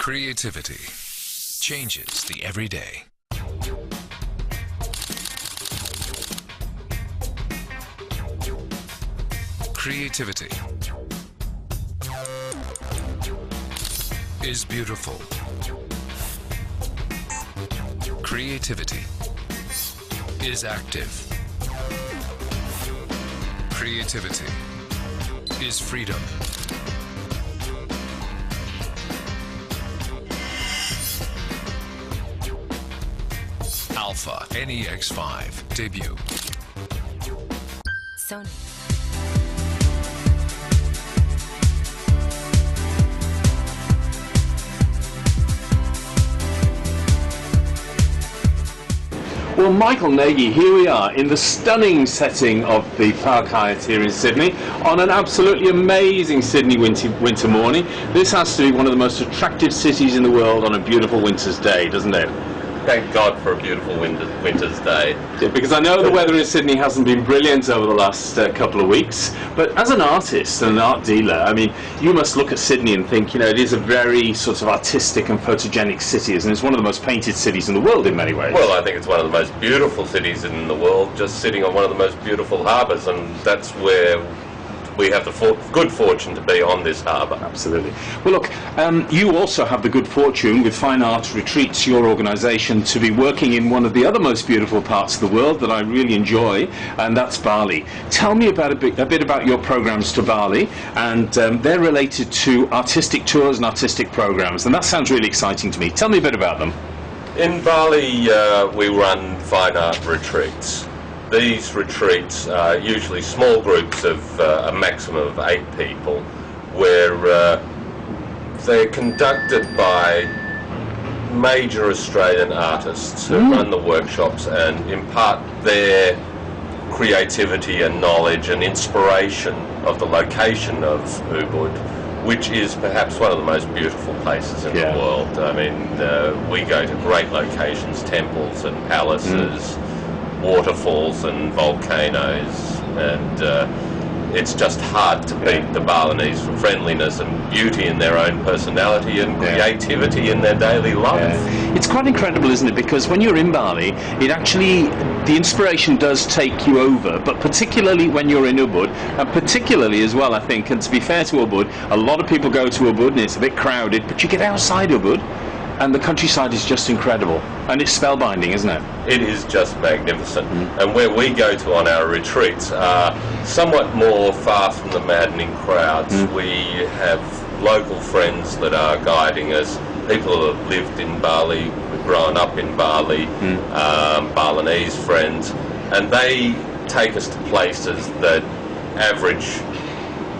Creativity changes the everyday. Creativity is beautiful. Creativity is active. Creativity is freedom. Alpha NEX5 debut. Sony. Well, Michael Nagy, here we are in the stunning setting of the Park Hyatt here in Sydney on an absolutely amazing Sydney winter morning. This has to be one of the most attractive cities in the world on a beautiful winter's day, doesn't it? Thank God for a beautiful winter's day. Yeah, because I know the weather in Sydney hasn't been brilliant over the last couple of weeks, but as an artist and an art dealer, I mean, you must look at Sydney and think, you know, it is a very sort of artistic and photogenic city, and it's one of the most painted cities in the world in many ways. Well, I think it's one of the most beautiful cities in the world, just sitting on one of the most beautiful harbours, and that's where we have the good fortune to be on this harbour. Absolutely. Well, look, you also have the good fortune with Fine Art Retreats, your organisation, to be working in one of the other most beautiful parts of the world that I really enjoy, and that's Bali. Tell me about a bit about your programmes to Bali, and they're related to artistic tours and artistic programmes, and that sounds really exciting to me. Tell me a bit about them. In Bali, we run Fine Art Retreats. These retreats are usually small groups of a maximum of 8 people, where they're conducted by major Australian artists who run the workshops and impart their creativity and knowledge and inspiration of the location of Ubud, which is perhaps one of the most beautiful places in the world. I mean, we go to great locations, temples and palaces, waterfalls and volcanoes, and it's just hard to beat the Balinese for friendliness and beauty in their own personality and creativity in their daily life. It's quite incredible, isn't it? Because when you're in Bali, it actually, the inspiration does take you over, but particularly when you're in Ubud, and particularly as well, I think, and to be fair to Ubud, a lot of people go to Ubud and it's a bit crowded, but you get outside Ubud and the countryside is just incredible, and it's spellbinding, isn't it? It is just magnificent. And where we go to on our retreats are somewhat more far from the maddening crowds. We have local friends that are guiding us, people who have lived in Bali, who've grown up in Bali, Balinese friends, and they take us to places that average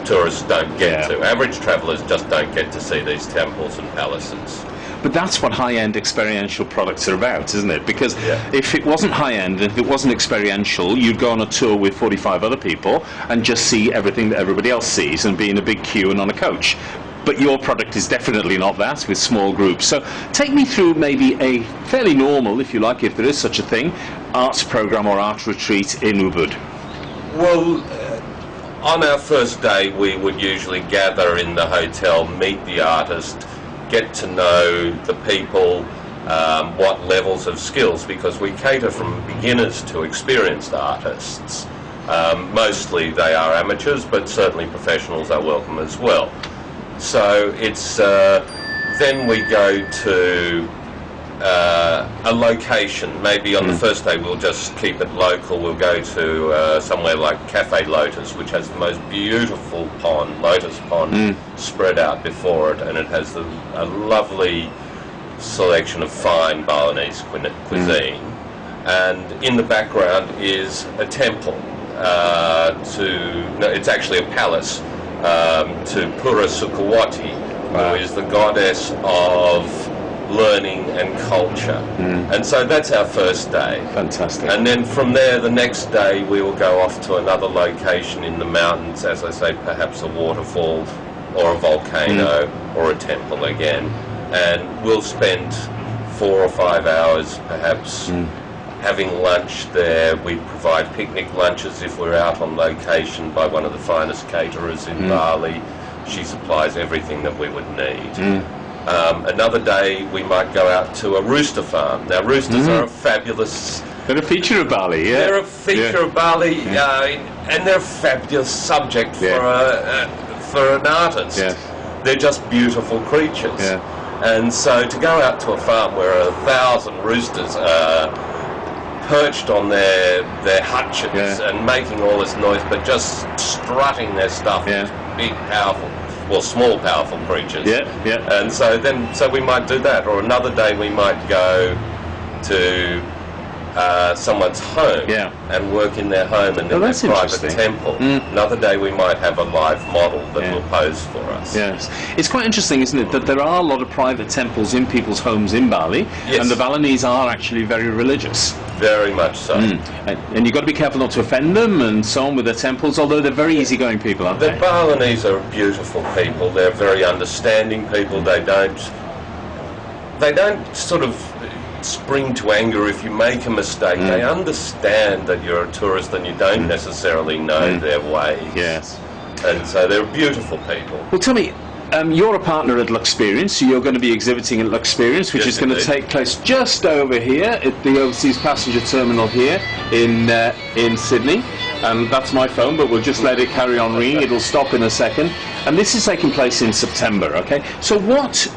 tourists don't get to. Average travellers just don't get to see these temples and palaces. But that's what high-end experiential products are about, isn't it? Because if it wasn't high-end, if it wasn't experiential, you'd go on a tour with 45 other people and just see everything that everybody else sees and be in a big queue and on a coach. But your product is definitely not that, with small groups. So take me through maybe a fairly normal, if you like, if there is such a thing, arts program or art retreat in Ubud. Well, on our first day, we would usually gather in the hotel, meet the artist, get to know the people, what levels of skills, because we cater from beginners to experienced artists. Mostly they are amateurs, but certainly professionals are welcome as well. So it's then we go to a location. Maybe on the first day we'll just keep it local. We'll go to somewhere like Cafe Lotus, which has the most beautiful pond, lotus pond, spread out before it, and it has a lovely selection of fine Balinese cuisine. And in the background is a temple it's actually a palace to Pura Sukawati, who is the goddess of learning and culture. And so that's our first day. Fantastic. And then from there, the next day, we will go off to another location in the mountains, as I say, perhaps a waterfall or a volcano or a temple again. And we'll spend 4 or 5 hours perhaps having lunch there. We provide picnic lunches if we're out on location by one of the finest caterers in Bali. She supplies everything that we would need. Another day we might go out to a rooster farm. Now roosters are a fabulous... They're a feature of Bali, yeah. They're a feature of Bali, and they're a fabulous subject for an artist. Yes. They're just beautiful creatures. Yeah. And so to go out to a farm where 1,000 roosters are perched on their hutches and making all this noise, but just strutting their stuff, big, powerful, well, small, powerful creatures. And so we might do that, or another day we might go to someone's home and work in their home and in their private temple. Another day we might have a live model that will pose for us. Yes. It's quite interesting, isn't it, that there are a lot of private temples in people's homes in Bali, and the Balinese are actually very religious. Very much so. And you've got to be careful not to offend them and so on with their temples, although they're very easygoing people, aren't they? The Balinese are beautiful people. They're very understanding people. They don't sort of spring to anger if you make a mistake. They understand that you're a tourist and you don't necessarily know their way. Yes. And so they're beautiful people. Well, tell me, you're a partner at Luxperience, so you're going to be exhibiting at Luxperience, which is going to take place just over here at the Overseas Passenger Terminal here in Sydney. And that's my phone, but we'll just let it carry on ringing. It'll stop in a second. And this is taking place in September, okay? So what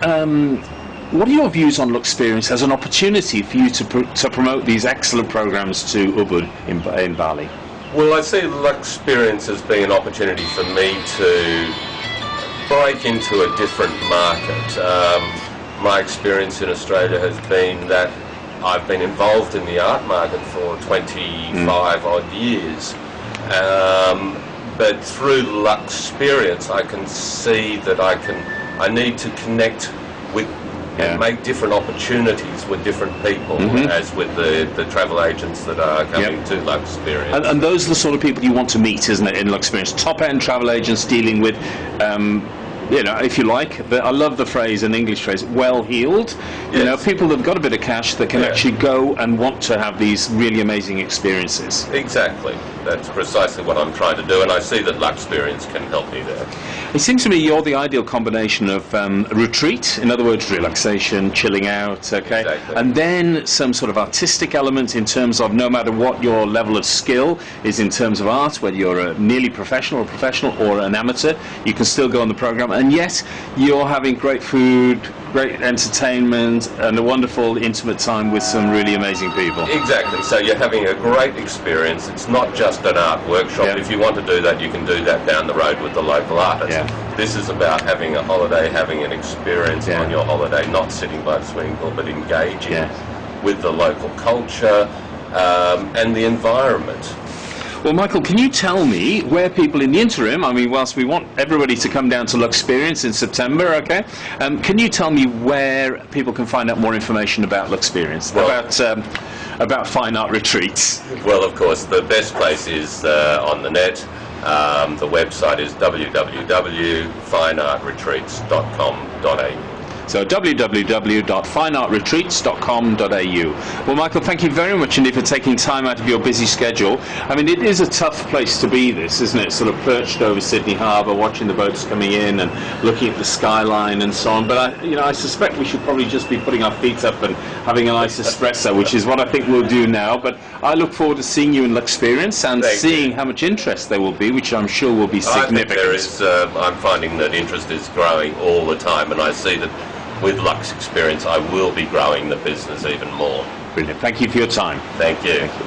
are your views on Luxperience as an opportunity for you to promote these excellent programs to Ubud in Bali? Well, I see Luxperience as being an opportunity for me to break into a different market. My experience in Australia has been that I've been involved in the art market for 25 odd years. But through Luxperience I can see that I need to connect with and make different opportunities with different people, as with the travel agents that are coming to Luxperience. And those are the sort of people you want to meet, isn't it, in Luxperience? Top-end travel agents dealing with, you know, if you like, I love the phrase, an English phrase, well-heeled. You know, people that've got a bit of cash that can actually go and want to have these really amazing experiences. Exactly. That's precisely what I'm trying to do, and I see that Luxperience can help me there. It seems to me you're the ideal combination of retreat, in other words, relaxation, chilling out, okay? Exactly. And then some sort of artistic element in terms of no matter what your level of skill is in terms of art, whether you're a nearly professional or an amateur, you can still go on the program, and yet you're having great food, great entertainment, and a wonderful intimate time with some really amazing people. Exactly. So you're having a great experience. It's not just an art workshop. If you want to do that, you can do that down the road with the local artist. This is about having a holiday, having an experience on your holiday, not sitting by the swimming pool, but engaging with the local culture and the environment. Well, Michael, can you tell me where people in the interim, I mean, whilst we want everybody to come down to Luxperience in September, okay, can you tell me where people can find out more information about Luxperience, about fine art retreats? Well, of course, the best place is on the net. The website is www.fineartretreats.com.au. So www.fineartretreats.com.au. Well, Michael, thank you very much indeed for taking time out of your busy schedule. I mean, it is a tough place to be, this, isn't it? Sort of perched over Sydney Harbour, watching the boats coming in and looking at the skyline and so on. But I suspect we should probably just be putting our feet up and having a nice espresso, which is what I think we'll do now. But I look forward to seeing you in Luxperience and seeing how much interest there will be, which I'm sure will be significant. I think there is. I'm finding that interest is growing all the time, and I see that with Luxperience I will be growing the business even more. Brilliant. Thank you for your time. Thank you. Thank you.